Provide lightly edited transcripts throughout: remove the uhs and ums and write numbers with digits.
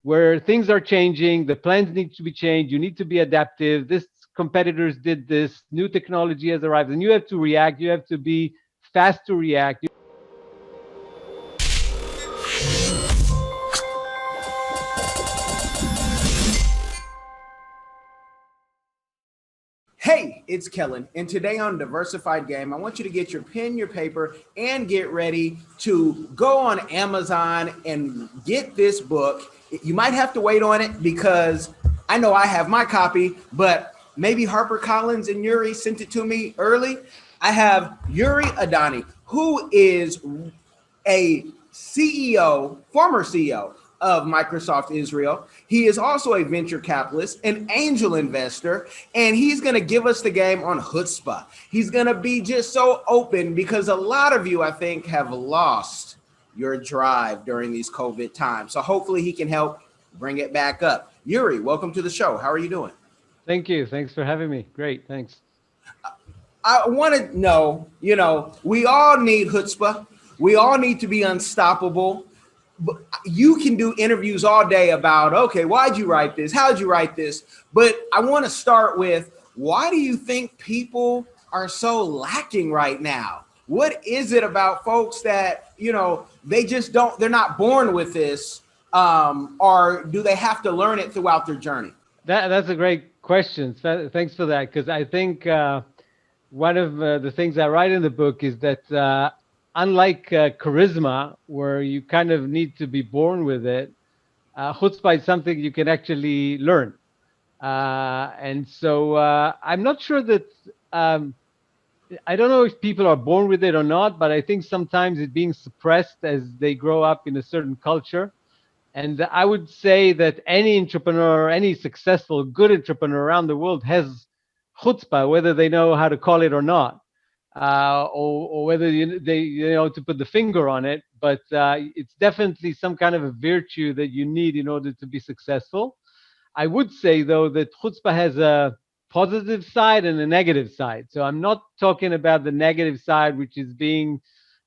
where things are changing, the plans need to be changed, you need to be adaptive. This competitors did this, new technology has arrived, and you have to react. You have to be fast to react. Hey, it's Kellen, and today on Diversified Game, I want you to get your pen, your paper, and get ready to go on Amazon and get this book. You might have to wait on it because I know I have my copy, but maybe HarperCollins and Uri sent it to me early. I have Uri Adoni, who is a CEO, former CEO of Microsoft Israel. He is also a venture capitalist, an angel investor, and he's going to give us the game on chutzpah. He's going to be just so open because a lot of you, I think, have lost your drive during these COVID times. So hopefully he can help bring it back up. Uri, welcome to the show. How are you doing? Thank you. Thanks for having me. Great. Thanks. I want to know, we all need chutzpah. We all need to be unstoppable. You can do interviews all day about, okay, why'd you write this? How'd you write this? But I want to start with, why do you think people are so lacking right now? What is it about folks that, they just they're not born with this, or do they have to learn it throughout their journey? That's a great question. Thanks for that. Because I think one of the things I write in the book is that unlike charisma, where you kind of need to be born with it, chutzpah is something you can actually learn. And so I'm not sure that, I don't know if people are born with it or not, but I think sometimes it's being suppressed as they grow up in a certain culture. And I would say that any entrepreneur, any successful, good entrepreneur around the world has chutzpah, whether they know how to call it or not. Or whether they to put the finger on it, but it's definitely some kind of a virtue that you need in order to be successful. I would say, though, that chutzpah has a positive side and a negative side. So I'm not talking about the negative side, which is being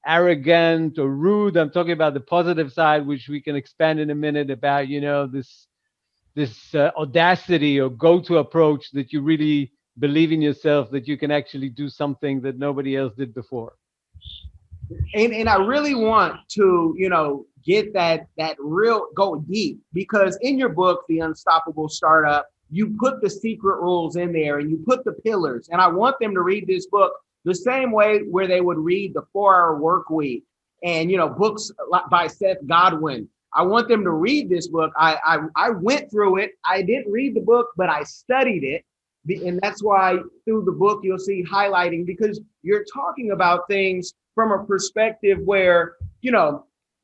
arrogant or rude. I'm talking about the positive side, which we can expand in a minute about, this audacity or go-to approach that you really believe in yourself, that you can actually do something that nobody else did before. And I really want to, get that real go deep, because in your book, The Unstoppable Startup, you put the secret rules in there and you put the pillars. And I want them to read this book the same way where they would read the 4-Hour Work Week and, books by Seth Godin. I want them to read this book. I went through it. I didn't read the book, but I studied it. And that's why through the book, you'll see highlighting, because you're talking about things from a perspective where,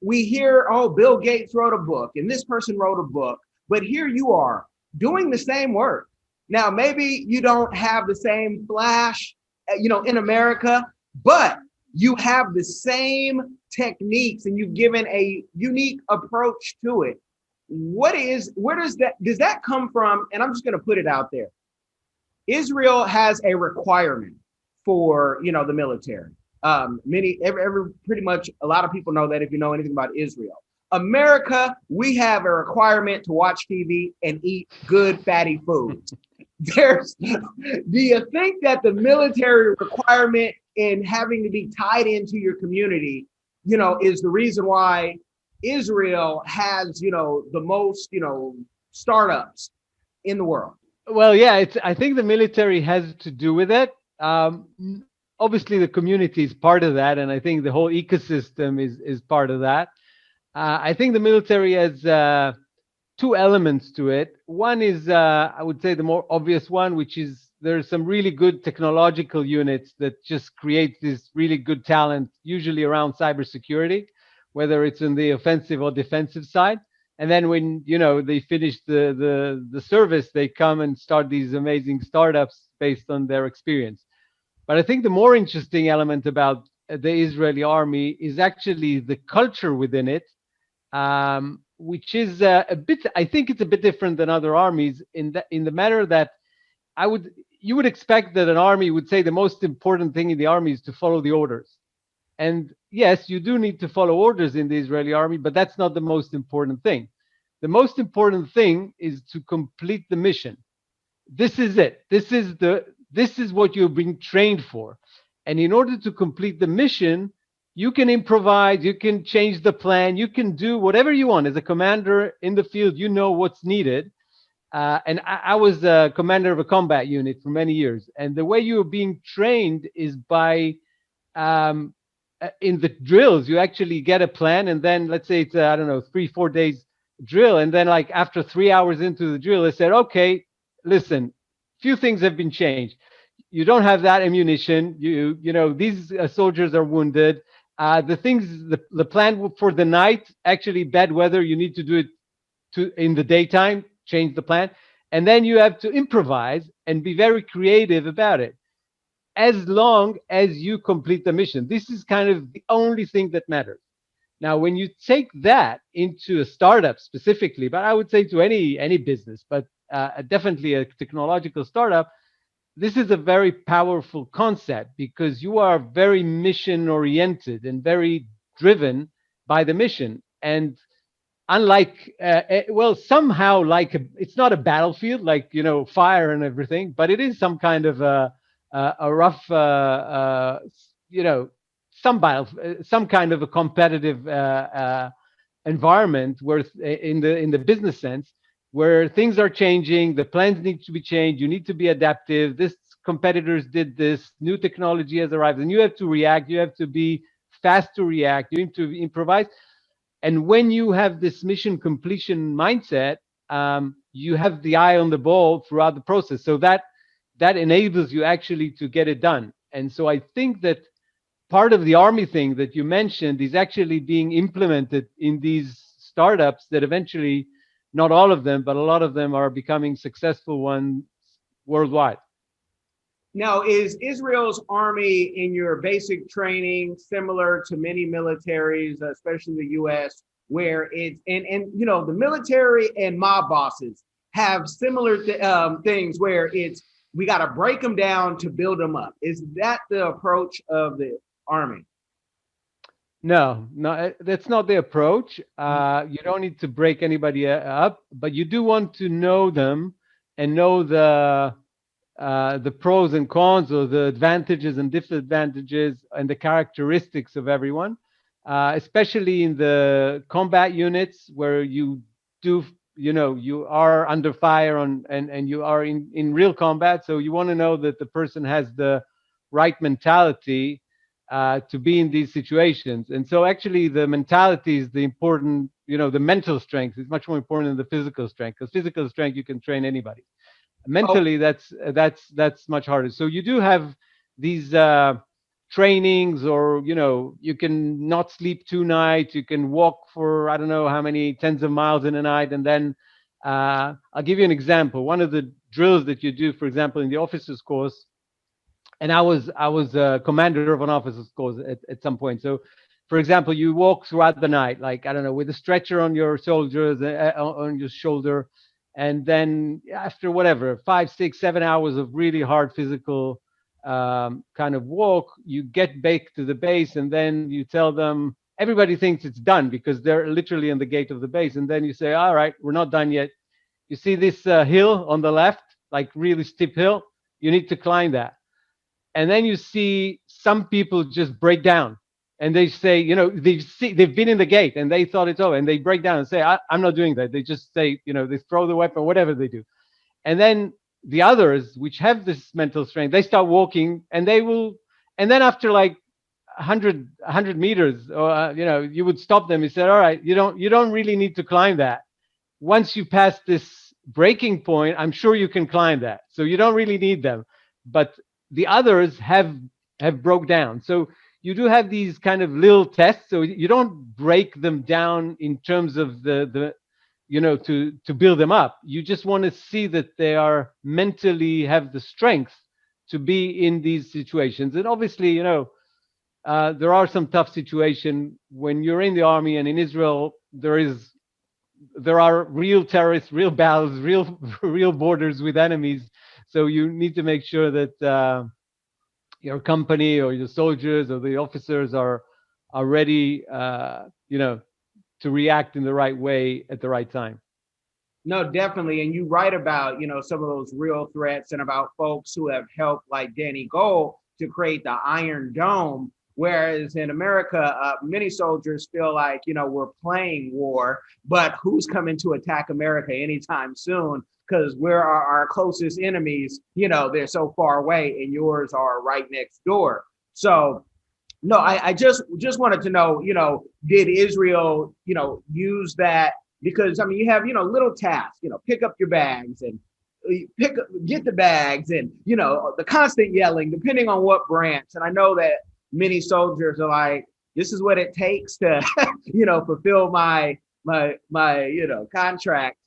we hear, oh, Bill Gates wrote a book and this person wrote a book, but here you are doing the same work. Now, maybe you don't have the same flash, in America, but you have the same techniques and you've given a unique approach to it. Where does that come from? And I'm just going to put it out there. Israel has a requirement for, the military. Pretty much a lot of people know that if you know anything about Israel. America, we have a requirement to watch TV and eat good fatty foods. Do you think that the military requirement in having to be tied into your community, is the reason why Israel has, the most, startups in the world? Well, yeah, I think the military has to do with it. Obviously, the community is part of that, and I think the whole ecosystem is part of that. I think the military has two elements to it. One is, I would say, the more obvious one, which is there's some really good technological units that just create this really good talent, usually around cybersecurity, whether it's in the offensive or defensive side. And then when they finish the service, they come and start these amazing startups based on their experience. But I think the more interesting element about the Israeli army is actually the culture within it, which is I think it's a bit different than other armies in the matter that you would expect that an army would say the most important thing in the army is to follow the orders. And yes, you do need to follow orders in the Israeli army, but that's not the most important thing. The most important thing is to complete the mission. This is it. This is what you're being trained for. And in order to complete the mission, you can improvise, you can change the plan, you can do whatever you want. As a commander in the field, you know what's needed. And I was a commander of a combat unit for many years. And the way you're being trained is by in the drills, you actually get a plan, and then let's say it's I don't know 3 4 days drill, and then like after 3 hours into the drill, they said, okay, listen, few things have been changed. You don't have that ammunition. You know these soldiers are wounded. The plan for the night, actually bad weather. You need to do it in the daytime. Change the plan, and then you have to improvise and be very creative about it as long as you complete the mission. This is kind of the only thing that matters. Now, when you take that into a startup specifically, but I would say to any business, but definitely a technological startup, this is a very powerful concept because you are very mission oriented and very driven by the mission. And unlike well, somehow like it's not a battlefield like fire and everything, but it is some kind of a rough you know some kind of a competitive environment where in the business sense, where things are changing, the plans need to be changed, you need to be adaptive. This competitors did this, new technology has arrived, and you have to react, you have to be fast to react, you need to improvise. And when you have this mission completion mindset, you have the eye on the ball throughout the process. So that enables you actually to get it done. And so I think that part of the army thing that you mentioned is actually being implemented in these startups that eventually, not all of them, but a lot of them are becoming successful ones worldwide. Now, is Israel's army in your basic training similar to many militaries, especially the U.S., where it's and the military and mob bosses have similar things where it's we got to break them down to build them up? Is that the approach of the army? No, no, that's not the approach. You don't need to break anybody up, but you do want to know them and know the pros and cons, or the advantages and disadvantages and the characteristics of everyone, especially in the combat units where you do, you are under fire and you are in real combat. So you want to know that the person has the right mentality to be in these situations. And so actually the mentality is the important, the mental strength is much more important than the physical strength, because physical strength, you can train anybody. Oh, Mentally, that's much harder. So you do have these trainings, or you can not sleep 2 nights, you can walk for I don't know how many tens of miles in a night. And then I'll give you an example. One of the drills that you do, for example, in the officers course, and I was a commander of an officers course at some point. So for example, you walk throughout the night, like I don't know, with a stretcher on your shoulders, on your shoulder. And then after whatever 5 6 7 hours of really hard physical kind of walk, you get back to the base, and then you tell them, everybody thinks it's done because they're literally in the gate of the base. And then you say, all right, we're not done yet. You see this hill on the left, like really steep hill, you need to climb that. And then you see some people just break down, and they say, they've been in the gate and they thought it's over, and they break down and say, I'm not doing that. They just say, they throw the weapon, whatever they do. And then the others, which have this mental strength, they start walking, and they will, and then after like 100 meters, or you would stop them and say, all right, you don't really need to climb that. Once you pass this breaking point, I'm sure you can climb that, so you don't really need them. But the others have broke down. So you do have these kind of little tests. So you don't break them down in terms of the to build them up. You just want to see that they are mentally have the strength to be in these situations. And obviously, there are some tough situations when you're in the army. And in Israel, there are real terrorists, real battles, real real borders with enemies. So you need to make sure that your company or your soldiers or the officers are ready, to react in the right way at the right time. No, definitely. And you write about, some of those real threats and about folks who have helped, like Danny Gold, to create the Iron Dome. Whereas in America, many soldiers feel like, we're playing war, but who's coming to attack America anytime soon? Because we're our closest enemies, they're so far away and yours are right next door. So no, I just wanted to know, did Israel, use that? Because I mean, you have, little tasks, pick up your bags and get the bags and, the constant yelling, depending on what branch. And I know that many soldiers are like, this is what it takes to, fulfill my contract.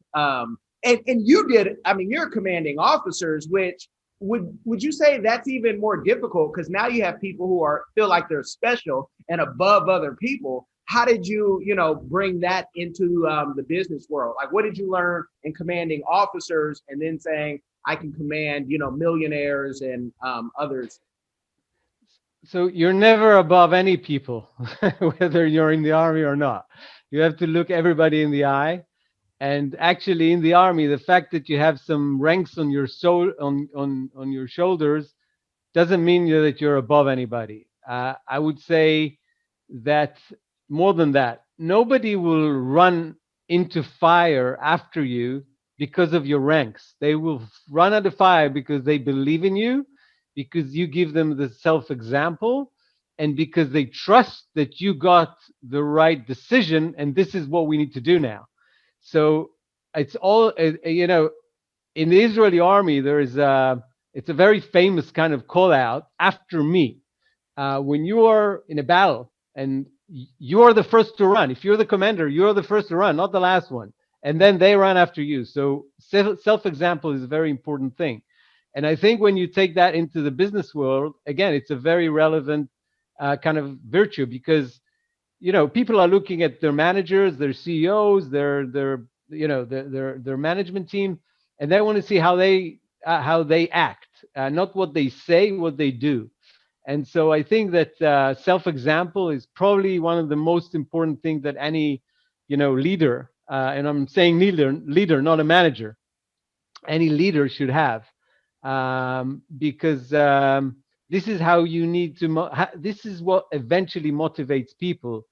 And you did, I mean, you're commanding officers, which would you say that's even more difficult because now you have people who are feel like they're special and above other people? How did you bring that into the business world? Like, what did you learn in commanding officers and then saying I can command millionaires and others? So you're never above any people, whether you're in the army or not. You have to look everybody in the eye. And actually, in the army, the fact that you have some ranks on your on your shoulders doesn't mean that you're above anybody. I would say that more than that, nobody will run into fire after you because of your ranks. They will run out of fire because they believe in you, because you give them the self example, and because they trust that you got the right decision and this is what we need to do now. So it's all, in the Israeli army, there is it's a very famous kind of call out after me. When you are in a battle and you are the first to run, if you're the commander, you're the first to run, not the last one. And then they run after you. So self example is a very important thing. And I think when you take that into the business world, again, it's a very relevant kind of virtue because people are looking at their managers, their CEOs, their management team, and they want to see how they act, not what they say, what they do. And so I think that self example is probably one of the most important things that any leader, and I'm saying leader, not a manager, any leader should have, because this is how you need to this is what eventually motivates people.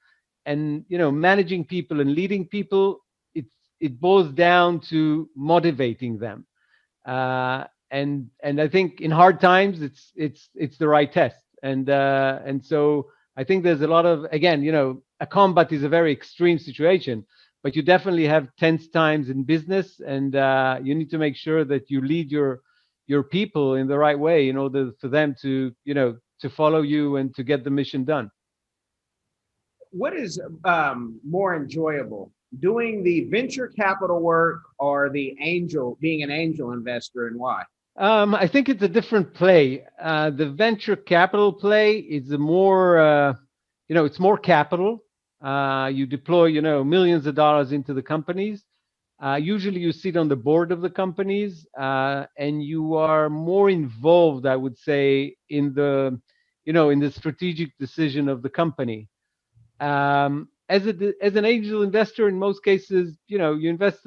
And managing people and leading people, it boils down to motivating them. And I think in hard times it's the right test. And so I think there's a lot of, again, a combat is a very extreme situation, but you definitely have tense times in business, and you need to make sure that you lead your people in the right way in order for them to to follow you and to get the mission done. What is more enjoyable, doing the venture capital work or being an angel investor, and why? I think it's a different play. The venture capital play is a more, it's more capital. You deploy, millions of dollars into the companies. Usually you sit on the board of the companies, and you are more involved, I would say, in the strategic decision of the company. As an angel investor, in most cases, you invest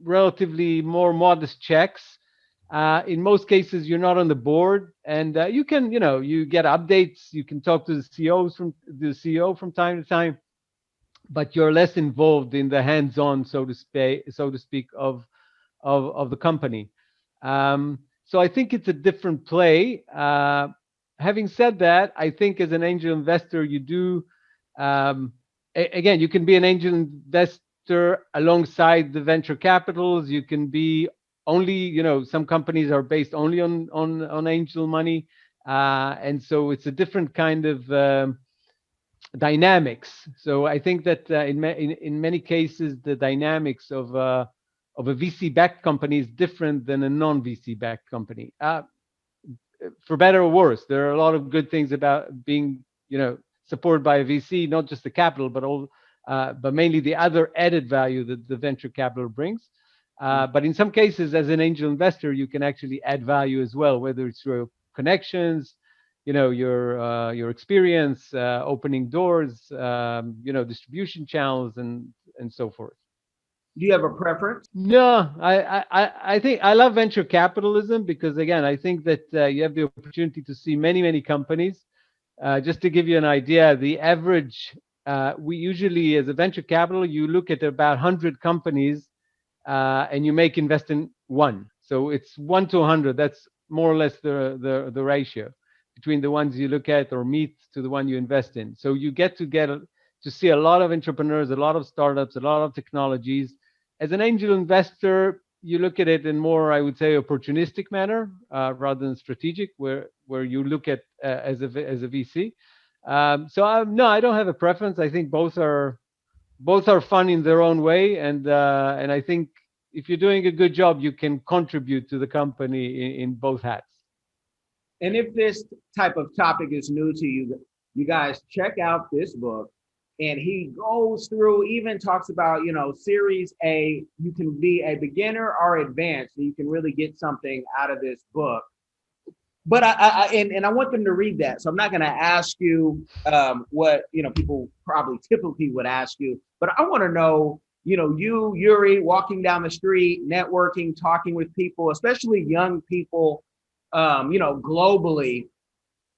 relatively more modest checks. In most cases, you're not on the board, and you can, you get updates. You can talk to the CEO from time to time, but you're less involved in the hands-on, so to speak, of the company. So I think it's a different play. Having said that, I think as an angel investor, you do, again, you can be an angel investor alongside the venture capitals. You can be only, some companies are based only on angel money, and so it's a different kind of dynamics. So I think that in many cases, the dynamics of a VC-backed company is different than a non-VC-backed company. For better or worse, there are a lot of good things about being, supported by a VC, not just the capital, but mainly the other added value that the venture capital brings. But in some cases, as an angel investor, you can actually add value as well, whether it's through connections, your experience, opening doors, distribution channels, and so forth. Do you have a preference? No, I think I love venture capitalism because again, I think that you have the opportunity to see many companies. Just to give you an idea, the average we usually as a venture capital, you look at about 100 companies and you make invest in one. So it's 1 to 100. That's more or less the ratio between the ones you look at or meet to the one you invest in. So you to see a lot of entrepreneurs, a lot of startups, a lot of technologies. As an angel investor, you look at it in more, I would say, opportunistic manner rather than strategic, where you look at as a VC. So no, I don't have a preference. I think both are fun in their own way, and I think if you're doing a good job, you can contribute to the company in both hats. And if this type of topic is new to you, you guys check out this book. And he goes through, even talks about, Series A, you can be a beginner or advanced, so you can really get something out of this book. But I want them to read that. So I'm not going to ask you what, people probably typically would ask you, but I want to know, you, Uri, walking down the street, networking, talking with people, especially young people, globally,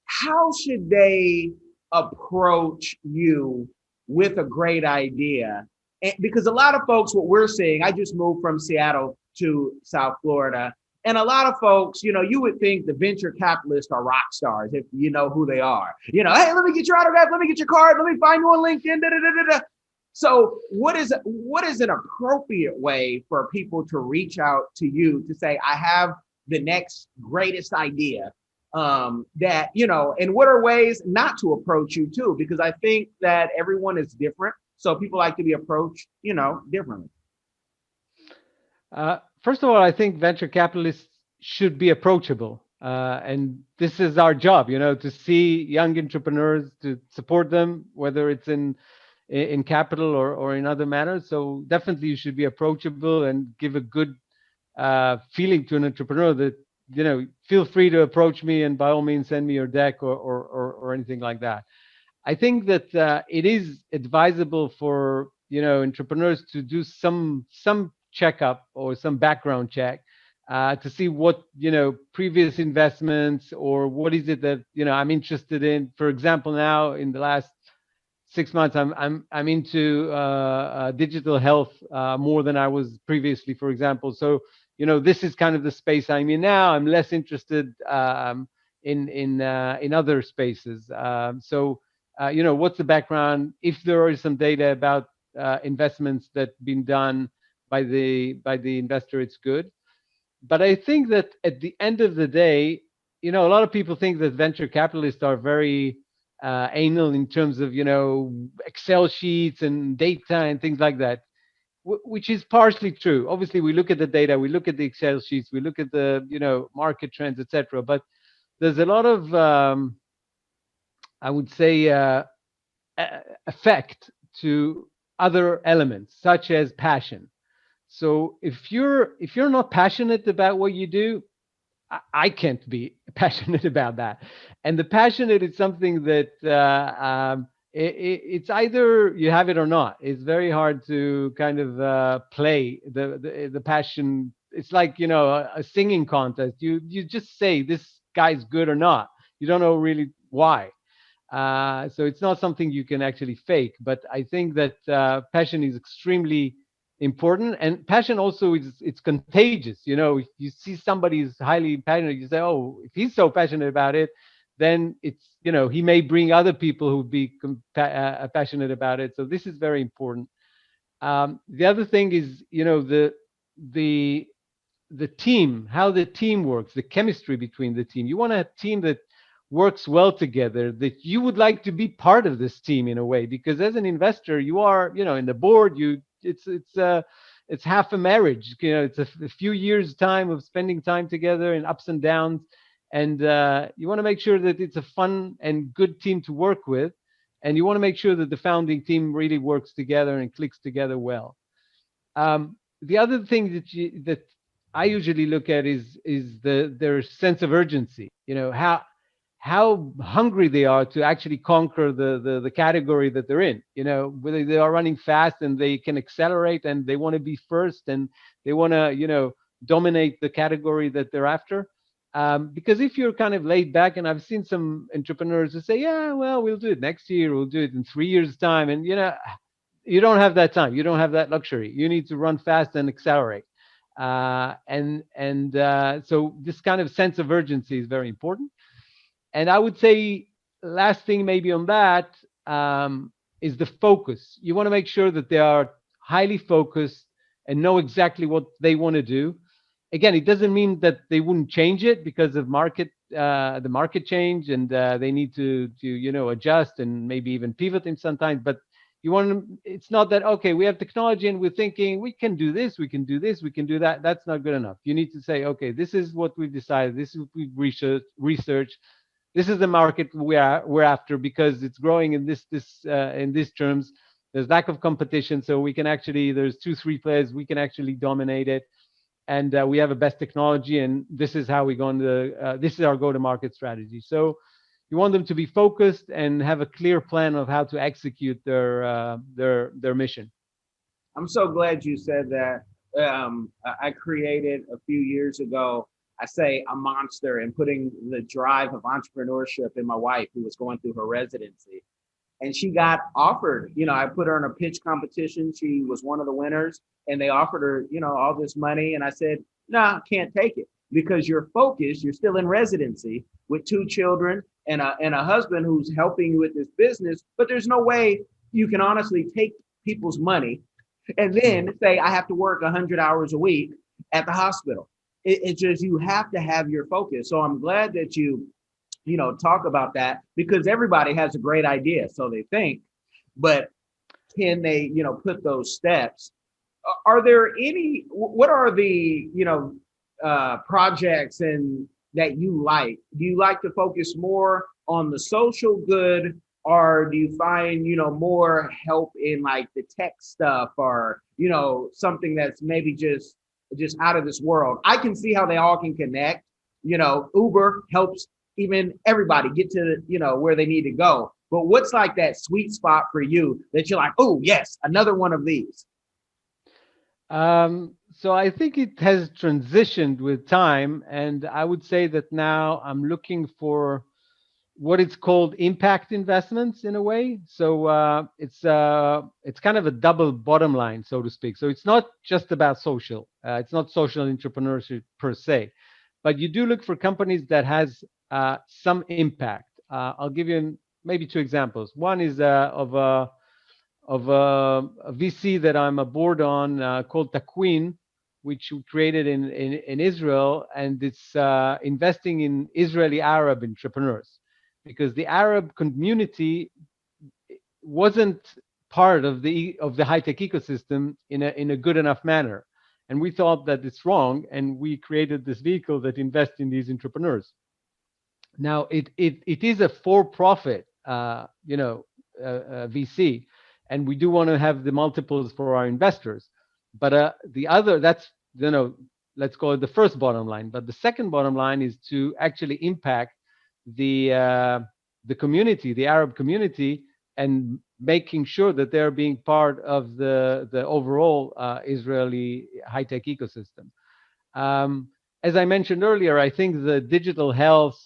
how should they approach you with a great idea? And because a lot of folks, what we're seeing, I just moved from Seattle to South Florida. And a lot of folks, you would think the venture capitalists are rock stars if you know who they are. Hey, let me get your autograph, let me get your card, let me find you on LinkedIn. Da, da, da, da. So what is an appropriate way for people to reach out to you to say, I have the next greatest idea? And what are ways not to approach you too? Because I think that everyone is different. So people like to be approached, differently. First of all, I think venture capitalists should be approachable. And this is our job, to see young entrepreneurs, to support them, whether it's in capital or in other manners. So definitely you should be approachable and give a good feeling to an entrepreneur that, feel free to approach me and by all means send me your deck or anything like that. I think that it is advisable for entrepreneurs to do some checkup or some background check to see what previous investments or what is it that I'm interested in. For example, now in the last 6 months, I'm into digital health more than I was previously, for example. So this is kind of the space I'm in now. I'm less interested in other spaces. What's the background? If there is some data about investments that been done by the investor, it's good. But I think that at the end of the day, a lot of people think that venture capitalists are very anal in terms of Excel sheets and data and things like that, which is partially true. Obviously, we look at the data, we look at the Excel sheets, we look at the market trends, etc. But there's a lot of I would say effect to other elements such as passion. So if you're not passionate about what you do, I can't be passionate about that. And the passionate is something that it's either you have it or not. It's very hard to kind of play the passion. It's like a singing contest. You just say this guy's good or not. You don't know really why. So it's not something you can actually fake. But I think that passion is extremely important, and passion also is it's contagious. If you see somebody is highly passionate, you say, oh, if he's so passionate about it, then it's he may bring other people who be passionate about it. So this is very important. The other thing is the the team, how the team works, the chemistry between the team. You want a team that works well together, that you would like to be part of this team in a way, because as an investor, you are, in the board, it's half a marriage. It's a few years time of spending time together and ups and downs. And you want to make sure that it's a fun and good team to work with. And you want to make sure that the founding team really works together and clicks together well. The other thing that I usually look at is their sense of urgency. how hungry they are to actually conquer the category that they're in. Whether they are running fast and they can accelerate and they want to be first and they want to, dominate the category that they're after. Because if you're kind of laid back, and I've seen some entrepreneurs who say, yeah, well, we'll do it next year, we'll do it in 3 years' time. And, you don't have that time. You don't have that luxury. You need to run fast and accelerate. So this kind of sense of urgency is very important. And I would say, last thing maybe on that, is the focus. You want to make sure that they are highly focused and know exactly what they want to do. Again, it doesn't mean that they wouldn't change it because of the market change, and they need to adjust and maybe even pivot in sometimes. But it's not that, okay, we have technology and we're thinking we can do this, we can do this, we can do that. That's not good enough. You need to say, okay, this is what we've decided, this is what we've researched, this is the market we're after, because it's growing in these terms. There's lack of competition, so we can actually, there's 2 3 players, we can actually dominate it, and we have a best technology, and this is how we're going to this is our go to market strategy. So you want them to be focused and have a clear plan of how to execute their mission. I'm so glad you said that. I created a few years ago, I say a monster, and putting the drive of entrepreneurship in my wife, who was going through her residency. And she got offered, I put her in a pitch competition. She was one of the winners, and they offered her, all this money. And I said, no, can't take it, because you're focused. You're still in residency with 2 children and a husband who's helping you with this business. But there's no way you can honestly take people's money and then say, I have to work 100 hours a week at the hospital. It's just, you have to have your focus. So I'm glad that you talk about that, because everybody has a great idea, so they think, but can they, put those steps? Are there any, what are the, projects and that you like? Do you like to focus more on the social good, or do you find, more help in like the tech stuff, or, something that's maybe just out of this world? I can see how they all can connect. Uber helps even everybody get to, where they need to go. But what's like that sweet spot for you that you're like, oh yes, another one of these? So I think it has transitioned with time, and I would say that now I'm looking for what it's called impact investments in a way. So it's kind of a double bottom line, so to speak. So it's not just about social. It's not social entrepreneurship per se, but you do look for companies that has some impact. I'll give you maybe 2 examples. One is of a VC that I'm aboard on, called Taquin, which we created in Israel, and it's investing in Israeli Arab entrepreneurs, because the Arab community wasn't part of the high tech ecosystem in a good enough manner, and we thought that it's wrong, and we created this vehicle that invests in these entrepreneurs. Now it is a for profit, VC, and we do want to have the multiples for our investors. But the other, that's, let's call it the first bottom line. But the second bottom line is to actually impact the community, the Arab community, and making sure that they're being part of the overall Israeli high tech ecosystem. As I mentioned earlier, I think the digital health,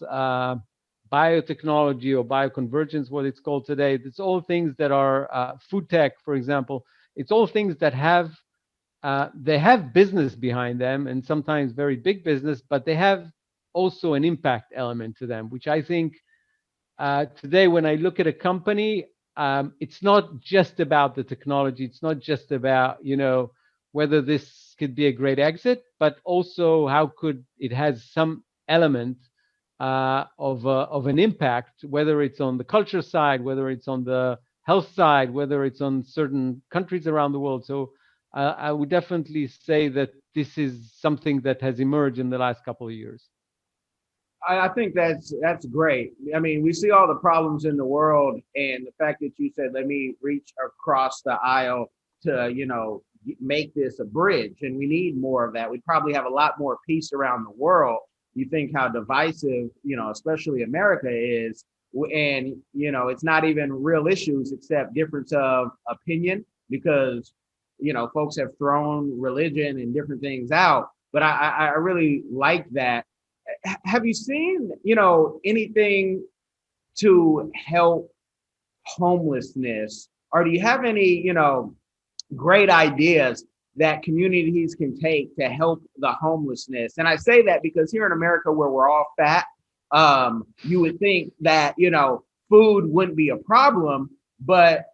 biotechnology, or bioconvergence, what it's called today, it's all things that are food tech, for example. It's all things that they have business behind them, and sometimes very big business, but they have also an impact element to them, which I think today, when I look at a company, it's not just about the technology. It's not just about, whether this could be a great exit, but also how could it has some element of an impact, whether it's on the culture side, whether it's on the health side, whether it's on certain countries around the world. So I would definitely say that this is something that has emerged in the last couple of years. I think that's great. I mean, we see all the problems in the world, and the fact that you said, let me reach across the aisle to, make this a bridge, and we need more of that. We probably have a lot more peace around the world, you think how divisive, especially America is, and it's not even real issues except difference of opinion because folks have thrown religion and different things out. But I really like that. Have you seen anything to help homelessness, or do you have any great ideas that communities can take to help the homelessness? And I say that because here in America, where we're all fat, you would think that food wouldn't be a problem, but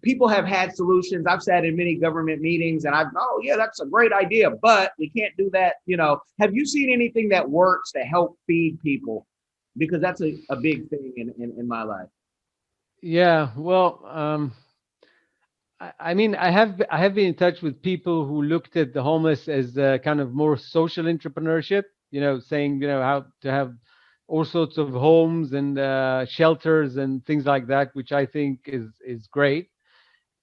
people have had solutions. I've sat in many government meetings and oh yeah, that's a great idea, but we can't do that. Have you seen anything that works to help feed people? Because that's a big thing in my life. Yeah, well, I mean, I have been in touch with people who looked at the homeless as kind of more social entrepreneurship. Saying how to have all sorts of homes and shelters and things like that, which I think is great.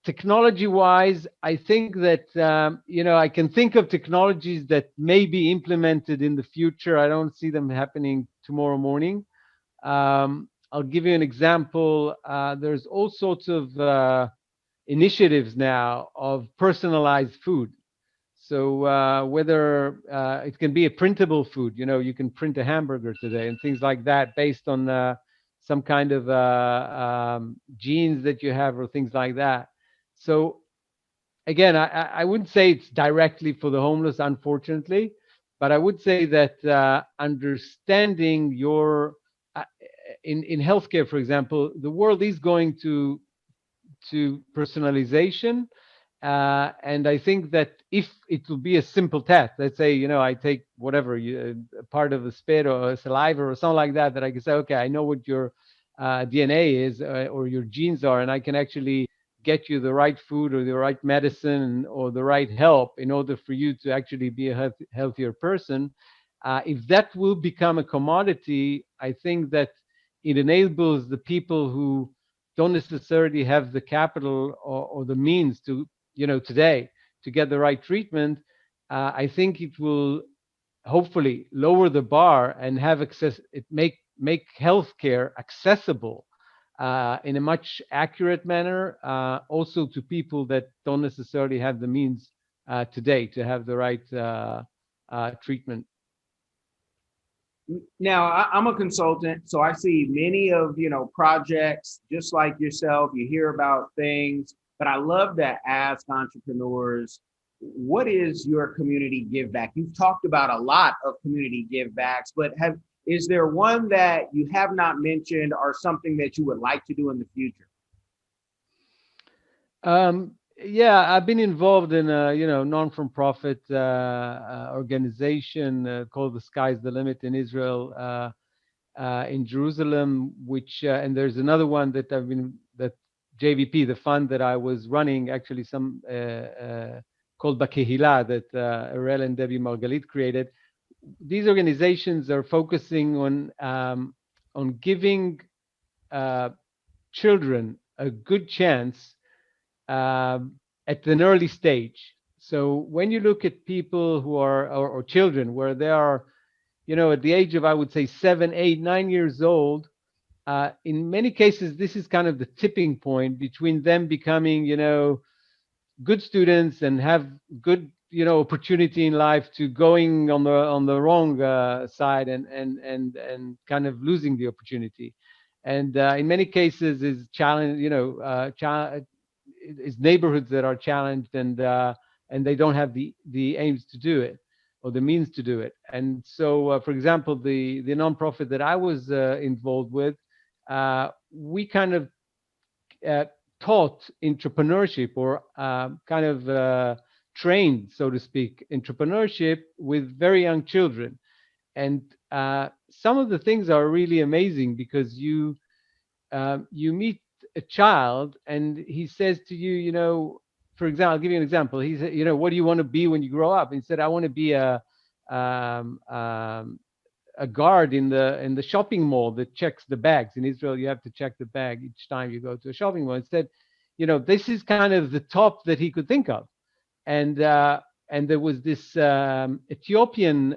Technology wise, I think that I can think of technologies that may be implemented in the future. I don't see them happening tomorrow morning. I'll give you an example. There's all sorts of initiatives now of personalized food. So whether it can be a printable food, you can print a hamburger today and things like that based on some kind of genes that you have or things like that. So again, I wouldn't say it's directly for the homeless, unfortunately, but I would say that understanding your uh, in healthcare, for example, the world is going to personalization. And I think that if it will be a simple test, let's say, I take whatever a part of a spit or a saliva or something like that, that I can say, okay, I know what your DNA is or your genes are, and I can actually get you the right food or the right medicine or the right help in order for you to actually be a healthier person. If that will become a commodity, I think that it enables the people who don't necessarily have the capital or the means to today to get the right treatment. I think it will hopefully lower the bar and have access. It make healthcare accessible in a much accurate manner, also to people that don't necessarily have the means today to have the right treatment. Now, I'm a consultant, so I see many of projects just like yourself. You hear about things, but I love to ask entrepreneurs, what is your community give back? You've talked about a lot of community give backs, but is there one that you have not mentioned or something that you would like to do in the future? Yeah, I've been involved in a non-for-profit organization called The Sky's the Limit in Israel, in Jerusalem. Which and there's another one that JVP, the fund that I was running, actually some called Bakehila that Arel and Debbie Margalit created. These organizations are focusing on giving uh, children a good chance at an early stage. So when you look at people who are or children where they are, at the age of, I would say, 7, 8, 9 years old, in many cases this is kind of the tipping point between them becoming, good students and have good, opportunity in life to going on the wrong side and kind of losing the opportunity. And in many cases is challenge, is neighborhoods that are challenged and they don't have the aims to do it or the means to do it. And so, for example, the nonprofit that I was involved with, we kind of uh, taught entrepreneurship or kind of trained, so to speak, entrepreneurship with very young children. And some of the things are really amazing because you meet a child and he says to you, for example, I'll give you an example. He said, what do you want to be when you grow up? And he said, I want to be um, um, a guard in the shopping mall that checks the bags. In Israel, you have to check the bag each time you go to a shopping mall. Instead, this is kind of the top that he could think of. And there was this Ethiopian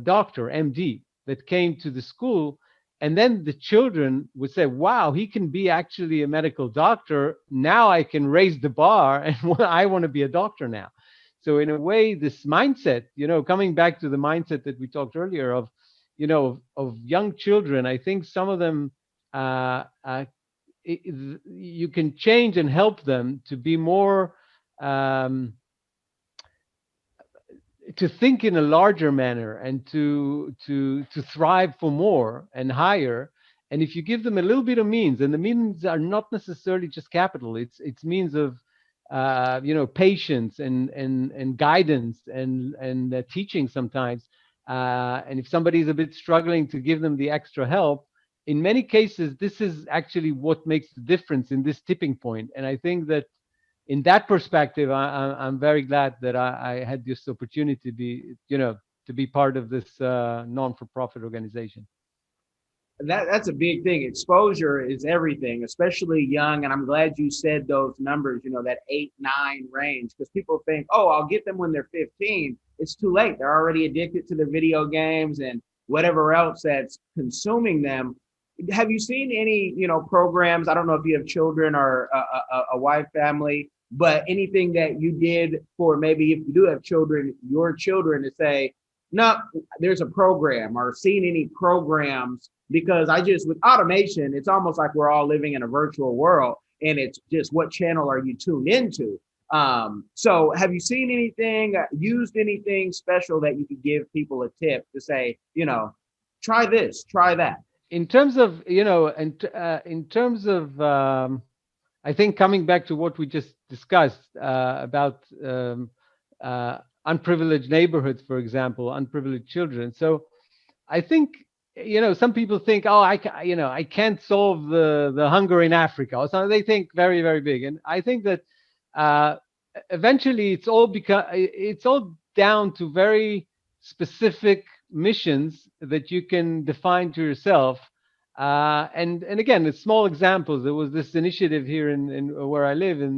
doctor, MD. that came to the school. And then the children would say, wow, he can be actually a medical doctor. Now I can raise the bar and I want to be a doctor now. So in a way, this mindset, coming back to the mindset that we talked earlier of, of young children, I think some of them, uh, uh, you can change and help them to be more, um, to think in a larger manner and to thrive for more and higher. And if you give them a little bit of means, and the means are not necessarily just capital, it's means of patience and guidance and teaching sometimes. And if somebody is a bit struggling, to give them the extra help. In many cases, this is actually what makes the difference in this tipping point. And I think that in that perspective, I'm very glad that I had this opportunity to be part of this non-for-profit organization. That's a big thing. Exposure is everything, especially young. And I'm glad you said those numbers, that 8, 9 range, because people think, oh, I'll get them when they're 15. It's too late. They're already addicted to the video games and whatever else that's consuming them. Have you seen any, programs? I don't know if you have children or a wife, family, but anything that you did for, maybe if you do have children, your children, to say, no, there's a program, or seen any programs? Because with automation, it's almost like we're all living in a virtual world, and it's just, what channel are you tuned into? So have you seen anything, used anything special that you could give people a tip to say, try this, try that? In terms of, in terms of, I think coming back to what we just discussed about unprivileged neighborhoods, for example, unprivileged children. So I think, some people think, oh, I can't solve the hunger in Africa, or something. They think very, very big. And I think that uh, eventually it's all down to very specific missions that you can define to yourself. And again, it's small examples. There was this initiative here in where I live, in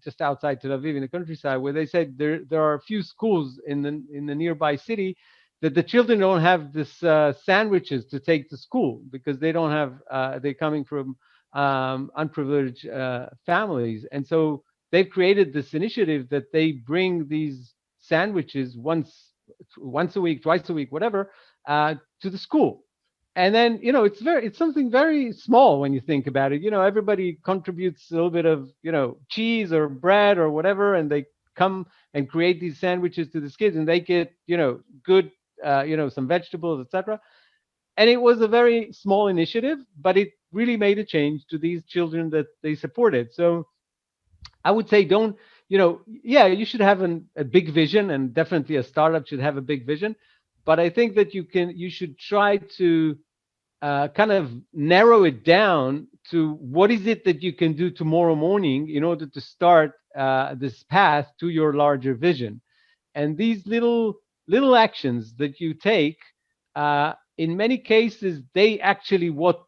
just outside Tel Aviv, in the countryside, where they said there are a few schools in the nearby city that the children don't have this sandwiches to take to school, because they don't have they're coming from unprivileged families. And so they've created this initiative that they bring these sandwiches once a week, twice a week, whatever, to the school. And then, it's something very small when you think about it. Everybody contributes a little bit of, cheese or bread or whatever, and they come and create these sandwiches to these kids, and they get, good, some vegetables, etc. And it was a very small initiative, but it really made a change to these children that they supported. So I would say, don't, yeah, you should have a big vision, and definitely a startup should have a big vision. But I think that you should try to kind of narrow it down to what is it that you can do tomorrow morning in order to start this path to your larger vision. And these little actions that you take, in many cases, they actually what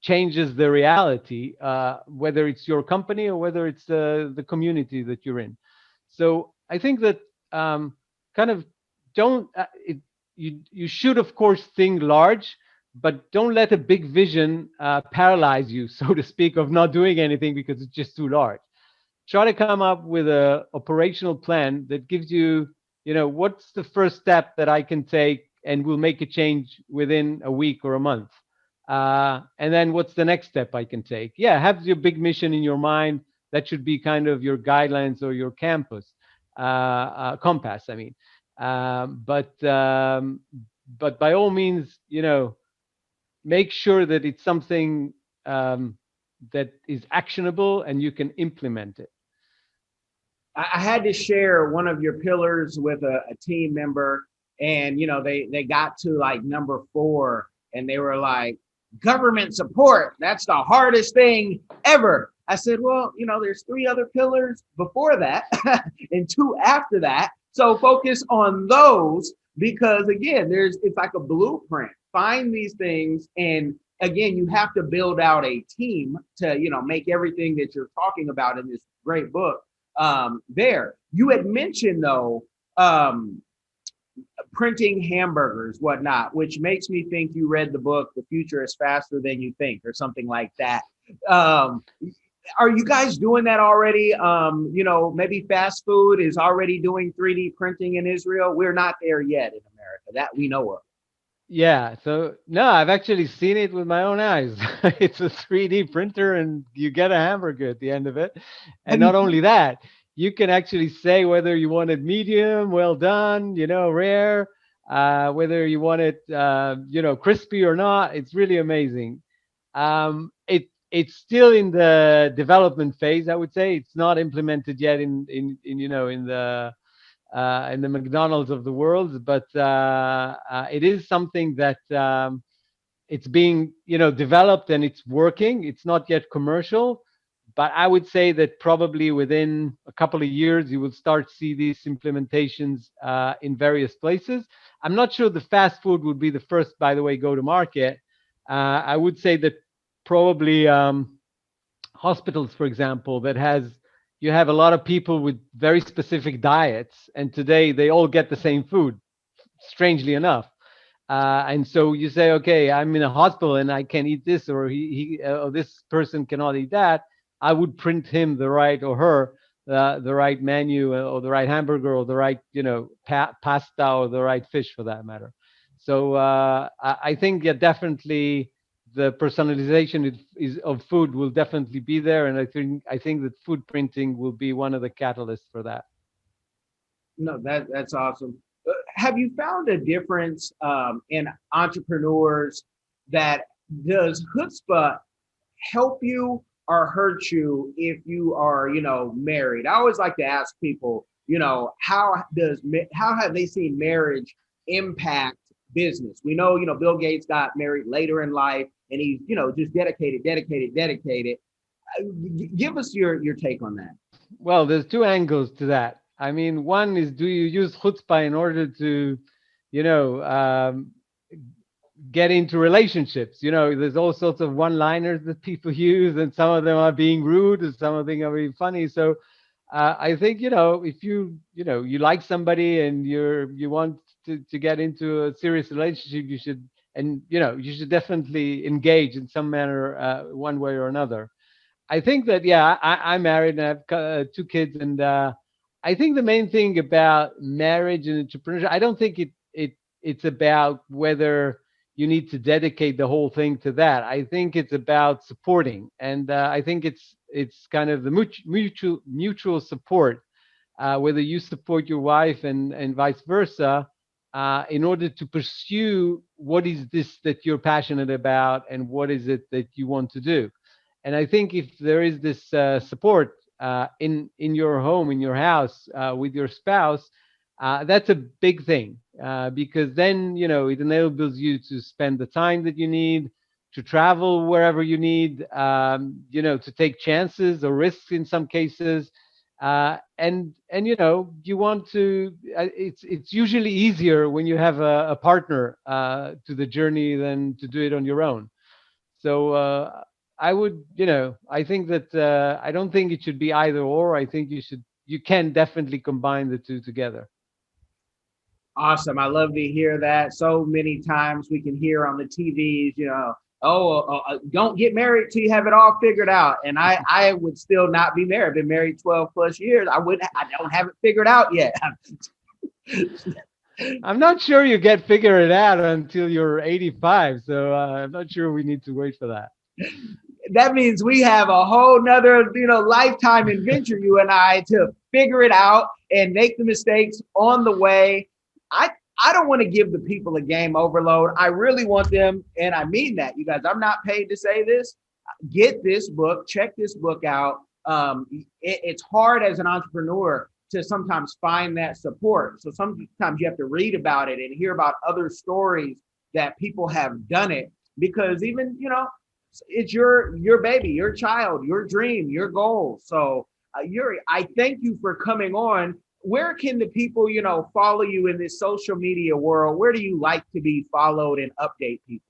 changes the reality, whether it's your company or whether it's the community that you're in. So I think that kind of don't you should, of course, think large, but don't let a big vision paralyze you, so to speak, of not doing anything because it's just too large. Try to come up with a operational plan that gives you, what's the first step that I can take and will make a change within a week or a month. And then what's the next step I can take? Yeah, have your big mission in your mind. That should be kind of your guidelines or your compass. I mean, but by all means, make sure that it's something that is actionable and you can implement it. I had to share one of your pillars with a team member, and they got to like number 4, and they were like, government support, that's the hardest thing ever. I said, well, there's 3 other pillars before that and 2 after that. So focus on those, because again, it's like a blueprint. Find these things, and again, you have to build out a team to make everything that you're talking about in this great book there. You had mentioned, though, printing hamburgers, whatnot, which makes me think you read the book, The Future is Faster Than You Think, or something like that. Um, are you guys doing that already? Maybe fast food is already doing 3D printing in Israel. We're not there yet in America that we know of. Yeah, so no, I've actually seen it with my own eyes. It's a 3D printer and you get a hamburger at the end of it. And Have you? not only that, you can actually say whether you want it medium, well done, rare, whether you want it, crispy or not. It's really amazing. It's still in the development phase, I would say. It's not implemented yet in the McDonald's of the world, but it is something that it's being developed and it's working. It's not yet commercial, but I would say that probably within a couple of years you will start see these implementations in various places. I'm not sure the fast food would be the first, by the way, go to market. I would say that probably hospitals, for example, that has you have a lot of people with very specific diets, and today they all get the same food, strangely enough. And so you say, okay, I'm in a hospital and I can eat this, or or this person cannot eat that. I would print him the right or her the right menu or the right hamburger or the right pasta or the right fish for that matter. So I think yeah, definitely the personalization of food will definitely be there, and I think that food printing will be one of the catalysts for that. No, that's awesome. Have you found a difference in entrepreneurs that does chutzpah help you or hurt you if you are, married? I always like to ask people, how have they seen marriage impact business? We know, Bill Gates got married later in life and he's, just dedicated. Give us your take on that. Well, there's two angles to that. I mean, one is, do you use chutzpah in order to, you know, um, get into relationships? There's all sorts of one-liners that people use, and some of them are being rude, and some of them are being funny. So, I think if you like somebody and you want to get into a serious relationship, you should definitely engage in some manner, one way or another. I think that yeah, I'm married and I have two kids, and I think the main thing about marriage and entrepreneurship, I don't think it's about whether you need to dedicate the whole thing to that. I think it's about supporting, and I think it's kind of the mutual support, whether you support your wife and vice versa, in order to pursue what is this that you're passionate about and what is it that you want to do. And I think if there is this support in your home, in your house, with your spouse, that's a big thing, because then it enables you to spend the time that you need, to travel wherever you need, to take chances or risks in some cases, and you want to. It's usually easier when you have a partner to the journey than to do it on your own. So I would, I think that I don't think it should be either or. I think you can definitely combine the two together. Awesome. I love to hear that. So many times we can hear on the TVs, oh, don't get married till you have it all figured out. And I would still not be married. I've been married 12 plus years. I don't have it figured out yet. I'm not sure you get figure it out until you're 85. So I'm not sure we need to wait for that. That means we have a whole nother, lifetime adventure, you and I, to figure it out and make the mistakes on the way. I I don't want to give the people a game overload. I really want them, and I mean that, you guys. I'm not paid to say this. Get this book, check this book out. It's hard as an entrepreneur to sometimes find that support. So sometimes you have to read about it and hear about other stories that people have done it, because even, it's your baby, your child, your dream, your goal. So Uri, I thank you for coming on. Where can the people, follow you in this social media world? Where do you like to be followed and update people?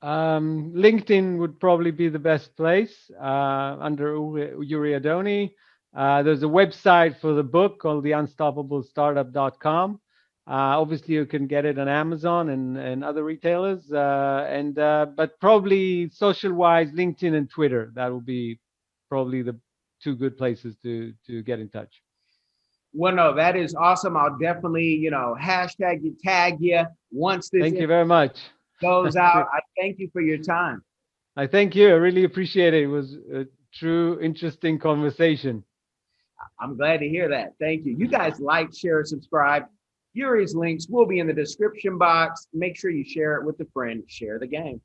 LinkedIn would probably be the best place, under Uri Adoni. There's a website for the book called the unstoppable startup.com. Obviously, you can get it on Amazon and other retailers, but probably social-wise, LinkedIn and Twitter. That will be probably the two good places to get in touch. Well, no, that is awesome. I'll definitely, hashtag you, tag you once this Thank you very much. goes out. I thank you for your time. I thank you. I really appreciate it. It was a true, interesting conversation. I'm glad to hear that. Thank you. You guys like, share, subscribe. Uri's links will be in the description box. Make sure you share it with a friend. Share the game.